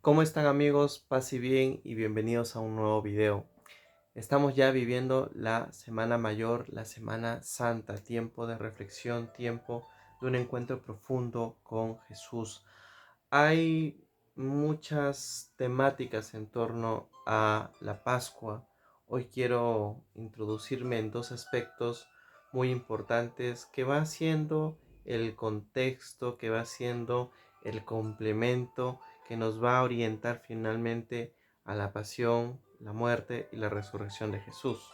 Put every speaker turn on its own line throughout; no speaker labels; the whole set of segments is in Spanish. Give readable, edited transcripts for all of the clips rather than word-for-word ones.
¿Cómo están amigos? Paz y bien y bienvenidos a un nuevo video. Estamos ya viviendo la Semana Mayor, la Semana Santa, tiempo de reflexión, tiempo de un encuentro profundo con Jesús. Hay muchas temáticas en torno a la Pascua. Hoy quiero introducirme en dos aspectos muy importantes que va siendo el contexto, que va siendo el complemento que nos va a orientar finalmente a la pasión, la muerte y la resurrección de Jesús.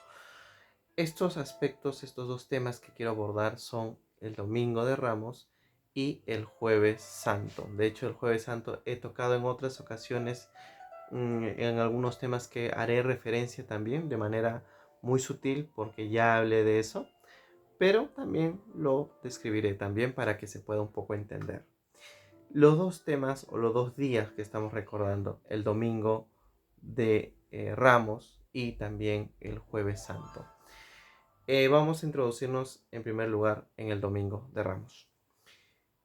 Estos aspectos, estos dos temas que quiero abordar son el Domingo de Ramos y el Jueves Santo. De hecho, el Jueves Santo he tocado en otras ocasiones en algunos temas que haré referencia también de manera muy sutil porque ya hablé de eso, pero también lo describiré también para que se pueda un poco entender. Los dos temas o los dos días que estamos recordando, el Domingo de Ramos y también el Jueves Santo. Vamos a introducirnos en primer lugar en el Domingo de Ramos.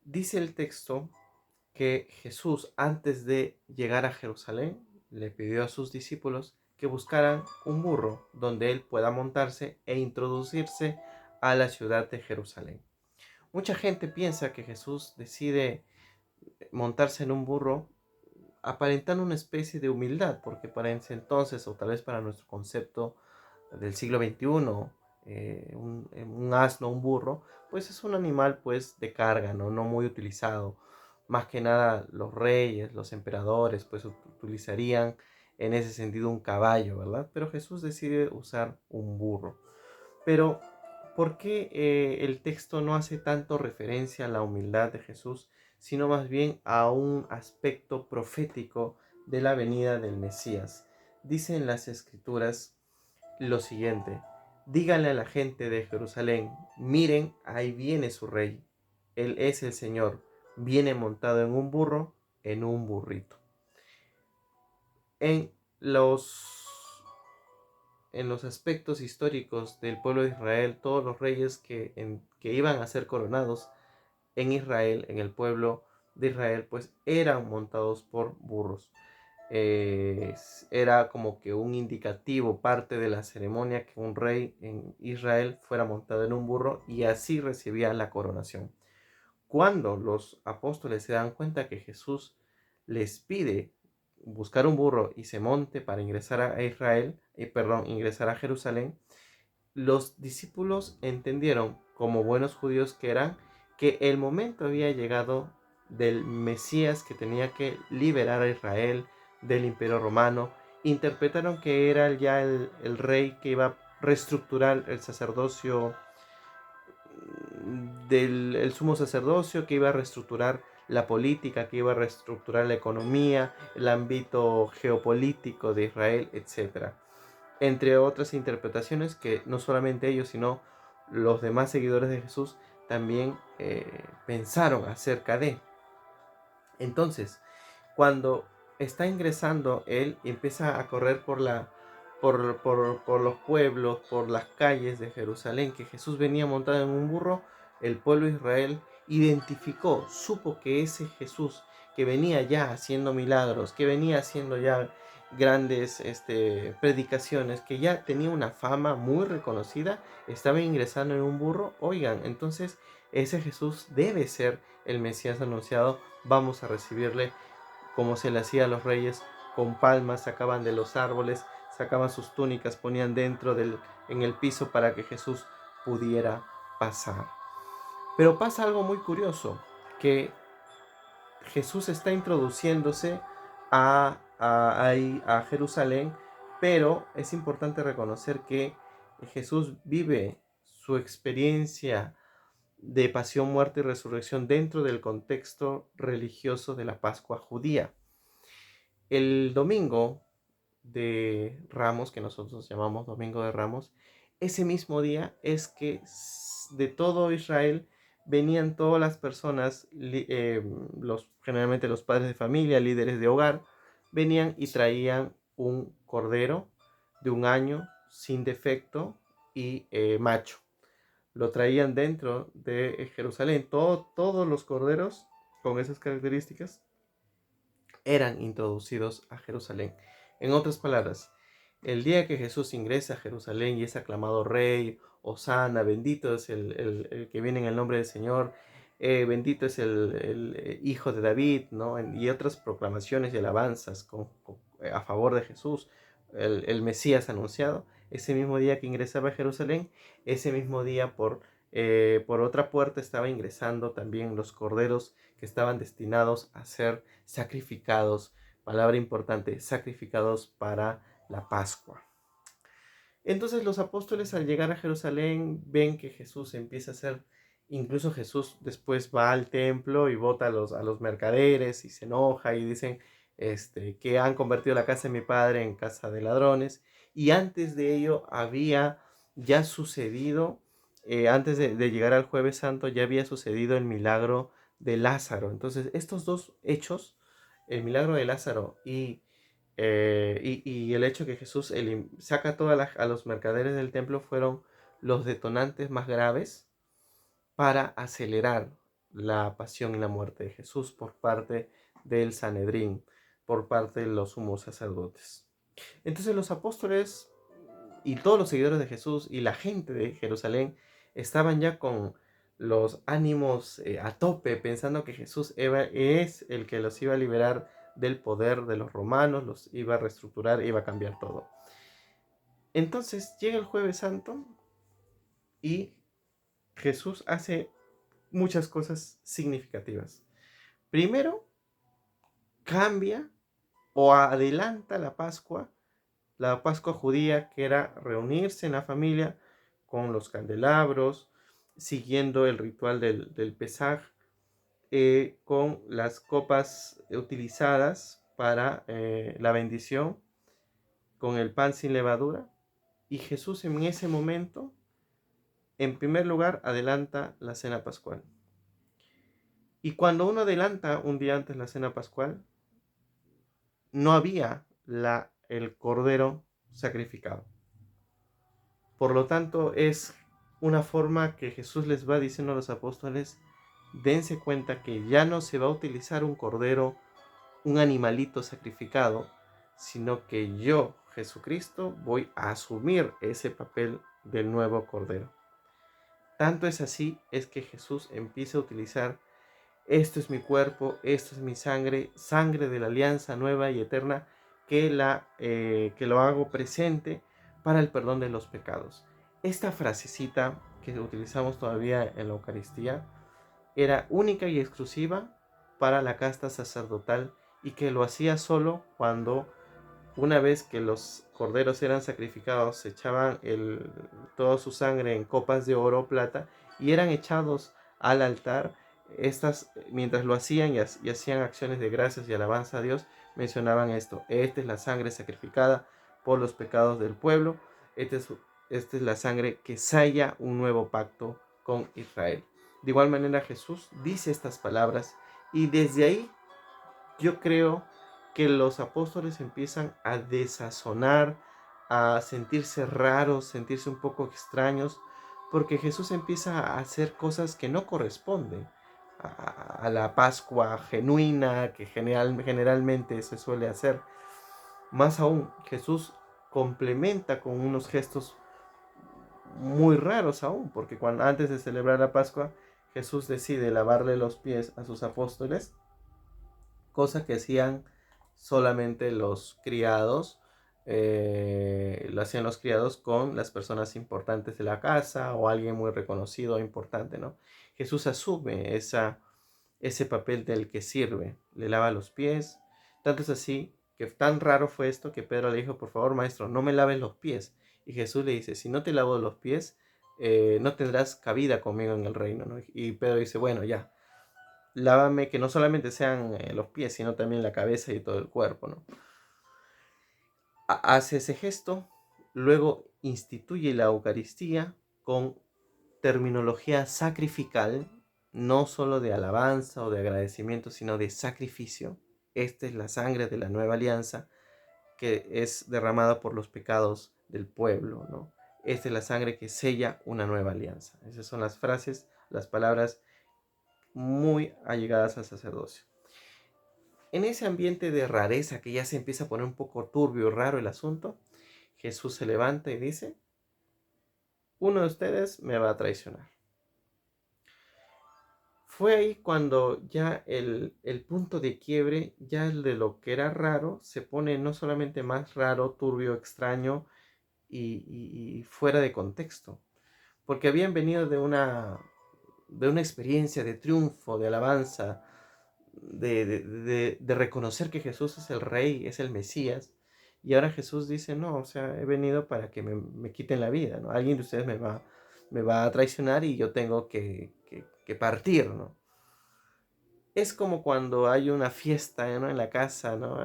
Dice el texto que Jesús, antes de llegar a Jerusalén, le pidió a sus discípulos que buscaran un burro donde él pueda montarse e introducirse a la ciudad de Jerusalén. Mucha gente piensa que Jesús decide montarse en un burro aparentando una especie de humildad, porque para ese entonces, o tal vez para nuestro concepto del siglo XXI, un asno, un burro, pues es un animal pues de carga, no muy utilizado. Más que nada los reyes, los emperadores, pues utilizarían en ese sentido un caballo, ¿verdad? Pero Jesús decide usar un burro. Pero, ¿por qué el texto no hace tanto referencia a la humildad de Jesús, sino más bien a un aspecto profético de la venida del Mesías? Dice en las Escrituras lo siguiente: díganle a la gente de Jerusalén, miren, ahí viene su rey, él es el Señor, viene montado en un burro, en un burrito. En los en los aspectos históricos del pueblo de Israel, todos los reyes que iban a ser coronados en Israel, en el pueblo de Israel, pues eran montados por burros. Era como que un indicativo, parte de la ceremonia, que un rey en Israel fuera montado en un burro y así recibía la coronación. Cuando los apóstoles se dan cuenta que Jesús les pide buscar un burro y se monte para ingresar a Israel, ingresar a Jerusalén, los discípulos entendieron, como buenos judíos que eran, que el momento había llegado del Mesías que tenía que liberar a Israel del Imperio Romano. Interpretaron que era ya el rey que iba a reestructurar el sacerdocio del el sumo sacerdocio, que iba a reestructurar la política, que iba a reestructurar la economía, el ámbito geopolítico de Israel, etcétera, entre otras interpretaciones que no solamente ellos, sino los demás seguidores de Jesús también pensaron acerca de. Entonces, cuando está ingresando, él empieza a correr por los pueblos, por las calles de Jerusalén, que Jesús venía montado en un burro. El pueblo de Israel identificó, supo que ese Jesús que venía ya haciendo milagros, que venía haciendo ya grandes predicaciones, que ya tenía una fama muy reconocida, estaba ingresando en un burro. Oigan, entonces ese Jesús debe ser el Mesías anunciado. Vamos a recibirle como se le hacía a los reyes, con palmas, sacaban de los árboles, sacaban sus túnicas, ponían en el piso para que Jesús pudiera pasar. Pero pasa algo muy curioso, que Jesús está introduciéndose a Jerusalén, pero es importante reconocer que Jesús vive su experiencia de pasión, muerte y resurrección dentro del contexto religioso de la Pascua judía. El domingo de Ramos, que nosotros llamamos Domingo de Ramos, ese mismo día es que de todo Israel venían todas las personas, generalmente los padres de familia, líderes de hogar, venían y traían un cordero de un año sin defecto y macho. Lo traían dentro de Jerusalén. Todos los corderos con esas características eran introducidos a Jerusalén. En otras palabras, el día que Jesús ingresa a Jerusalén y es aclamado rey, Hosana, bendito es el que viene en el nombre del Señor, bendito es el hijo de David, ¿no? Y otras proclamaciones y alabanzas a favor de Jesús, el Mesías anunciado. Ese mismo día que ingresaba a Jerusalén, ese mismo día por otra puerta estaba ingresando también los corderos que estaban destinados a ser sacrificados, palabra importante, sacrificados para la Pascua. Entonces los apóstoles al llegar a Jerusalén ven que Jesús empieza a hacer, incluso Jesús después va al templo y bota a los mercaderes y se enoja y dicen que han convertido la casa de mi padre en casa de ladrones. Y antes de ello había ya sucedido, antes de llegar al Jueves Santo, ya había sucedido el milagro de Lázaro. Entonces estos dos hechos, el milagro de Lázaro y el hecho que Jesús saca a los mercaderes del templo fueron los detonantes más graves para acelerar la pasión y la muerte de Jesús por parte del Sanedrín, por parte de los sumos sacerdotes. Entonces los apóstoles y todos los seguidores de Jesús y la gente de Jerusalén estaban ya con los ánimos a tope, pensando que Jesús es el que los iba a liberar del poder de los romanos, los iba a reestructurar, iba a cambiar todo. Entonces llega el Jueves Santo y Jesús hace muchas cosas significativas. Primero, cambia o adelanta la Pascua judía, que era reunirse en la familia con los candelabros, siguiendo el ritual del Pesaj, con las copas utilizadas para la bendición, con el pan sin levadura. Y Jesús en ese momento, en primer lugar, adelanta la cena pascual. Y cuando uno adelanta un día antes la cena pascual, no había el cordero sacrificado. Por lo tanto, es una forma que Jesús les va diciendo a los apóstoles: dense cuenta que ya no se va a utilizar un cordero, un animalito sacrificado, sino que yo, Jesucristo, voy a asumir ese papel del nuevo cordero. Tanto es así, es que Jesús empieza a utilizar: esto es mi cuerpo, esto es mi sangre, sangre de la alianza nueva y eterna, que lo hago presente para el perdón de los pecados. Esta frasecita que utilizamos todavía en la Eucaristía era única y exclusiva para la casta sacerdotal, y que lo hacía solo cuando, una vez que los corderos eran sacrificados, se echaban toda su sangre en copas de oro o plata y eran echados al altar. Mientras lo hacían y hacían acciones de gracias y alabanza a Dios, mencionaban esto: esta es la sangre sacrificada por los pecados del pueblo, esta es la sangre que sella un nuevo pacto con Israel. De igual manera, Jesús dice estas palabras, y desde ahí yo creo que los apóstoles empiezan a desazonar, a sentirse raros, sentirse un poco extraños, porque Jesús empieza a hacer cosas que no corresponden a la Pascua genuina que generalmente se suele hacer. Más aún, Jesús complementa con unos gestos muy raros aún, porque antes de celebrar la Pascua, Jesús decide lavarle los pies a sus apóstoles, cosa que hacían solamente los criados. Lo hacían los criados con las personas importantes de la casa o alguien muy reconocido o importante, ¿no? Jesús asume ese papel del que sirve, le lava los pies. Tanto es así que tan raro fue esto que Pedro le dijo: por favor, maestro, no me laves los pies. Y Jesús le dice: si no te lavo los pies, no tendrás cabida conmigo en el reino, ¿no? Y Pedro dice: bueno, ya, lávame, que no solamente sean los pies, sino también la cabeza y todo el cuerpo, ¿no? Hace ese gesto, luego instituye la Eucaristía con terminología sacrificial, no solo de alabanza o de agradecimiento, sino de sacrificio. Esta es la sangre de la nueva alianza que es derramada por los pecados del pueblo, ¿no? Esta es la sangre que sella una nueva alianza. Esas son las frases, las palabras muy allegadas al sacerdocio. en ese ambiente de rareza que ya se empieza a poner un poco turbio, raro el asunto, Jesús se levanta y dice, uno de ustedes me va a traicionar. Fue ahí cuando ya el punto de quiebre, ya el de lo que era raro, se pone no solamente más raro, turbio, extraño y fuera de contexto. Porque habían venido de una experiencia de triunfo, de alabanza, de reconocer que Jesús es el Rey, es el Mesías. Y ahora Jesús dice, no, o sea, he venido para que me quiten la vida, ¿no? Alguien de ustedes me va a traicionar y yo tengo que partir, ¿no? Es como cuando hay una fiesta, ¿no? En la casa, ¿no?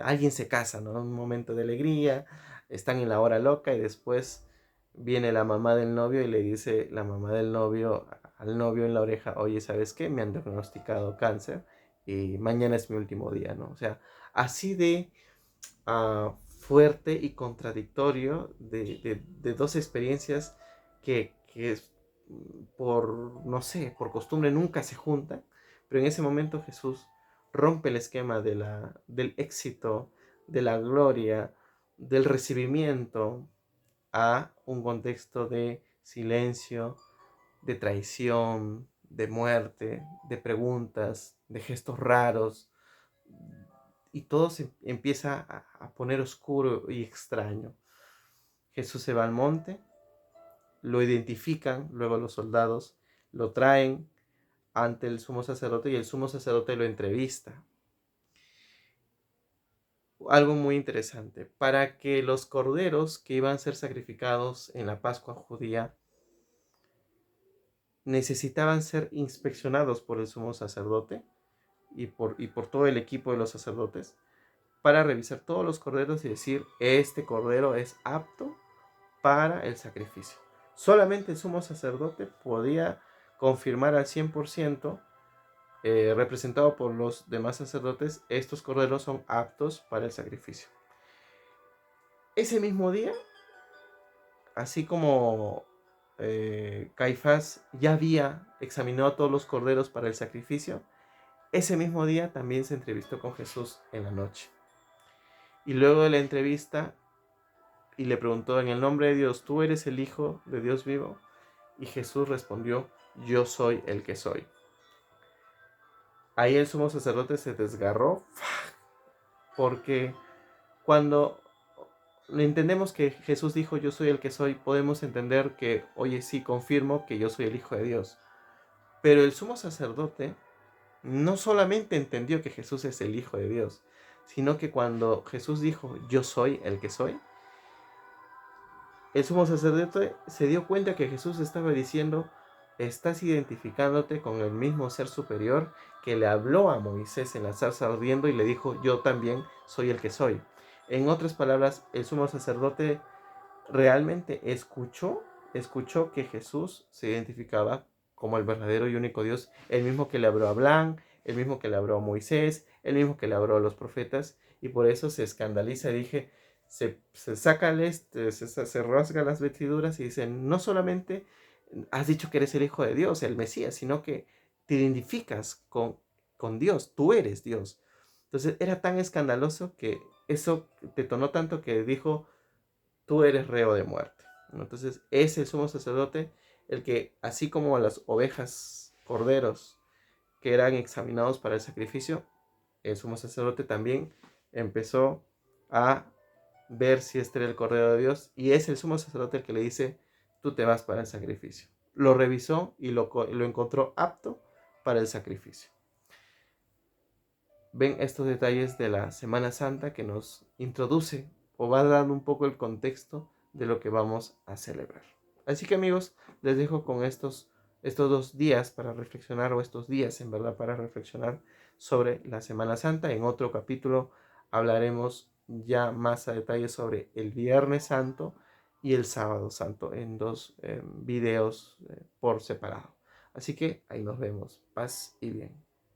Alguien se casa, ¿no? Un momento de alegría, están en la hora loca y después viene la mamá del novio y le dice la mamá del novio al novio en la oreja, oye, ¿sabes qué? Me han diagnosticado cáncer y mañana es mi último día, ¿no? O sea, así de fuerte y contradictorio de dos experiencias que por, no sé, por costumbre nunca se juntan, pero en ese momento Jesús rompe el esquema del éxito, de la gloria, del recibimiento a un contexto de silencio, de traición, de muerte, de preguntas, de gestos raros, y todo se empieza a poner oscuro y extraño. Jesús se va al monte, lo identifican, luego los soldados lo traen ante el sumo sacerdote y el sumo sacerdote lo entrevista. Algo muy interesante, para que los corderos que iban a ser sacrificados en la Pascua judía necesitaban ser inspeccionados por el sumo sacerdote y por todo el equipo de los sacerdotes para revisar todos los corderos y decir, este cordero es apto para el sacrificio. Solamente el sumo sacerdote podía confirmar al 100%, representado por los demás sacerdotes, estos corderos son aptos para el sacrificio. Ese mismo día, así como Caifás ya había examinado a todos los corderos para el sacrificio, ese mismo día también se entrevistó con Jesús en la noche. Y luego de la entrevista, y le preguntó, en el nombre de Dios, ¿tú eres el Hijo de Dios vivo? Y Jesús respondió, yo soy el que soy. Ahí el sumo sacerdote se desgarró, porque cuando entendemos que Jesús dijo, yo soy el que soy, podemos entender que, oye, sí, confirmo que yo soy el Hijo de Dios. Pero el sumo sacerdote no solamente entendió que Jesús es el Hijo de Dios, sino que cuando Jesús dijo, yo soy el que soy, el sumo sacerdote se dio cuenta que Jesús estaba diciendo, estás identificándote con el mismo ser superior que le habló a Moisés en la zarza ardiendo y le dijo, yo también soy el que soy. En otras palabras, el sumo sacerdote realmente escuchó que Jesús se identificaba como el verdadero y único Dios, el mismo que le habló a Abraham, el mismo que le habló a Moisés, el mismo que le habló a los profetas, y por eso se escandaliza y dije, se saca se rasga las vestiduras y dice, no solamente has dicho que eres el Hijo de Dios, el Mesías, sino que te identificas con Dios, tú eres Dios. Entonces era tan escandaloso que eso detonó tanto que dijo, tú eres reo de muerte. Entonces es el sumo sacerdote el que, así como a las ovejas, corderos, que eran examinados para el sacrificio, el sumo sacerdote también empezó a ver si este era el cordero de Dios, y es el sumo sacerdote el que le dice, tú te vas para el sacrificio. Lo revisó y lo encontró apto para el sacrificio. Ven estos detalles de la Semana Santa que nos introduce o va dando un poco el contexto de lo que vamos a celebrar. Así que amigos, les dejo con estos 2 días para reflexionar, o estos días en verdad para reflexionar sobre la Semana Santa. En otro capítulo hablaremos ya más a detalle sobre el Viernes Santo y el Sábado Santo en 2 videos por separado. Así que ahí nos vemos. Paz y bien.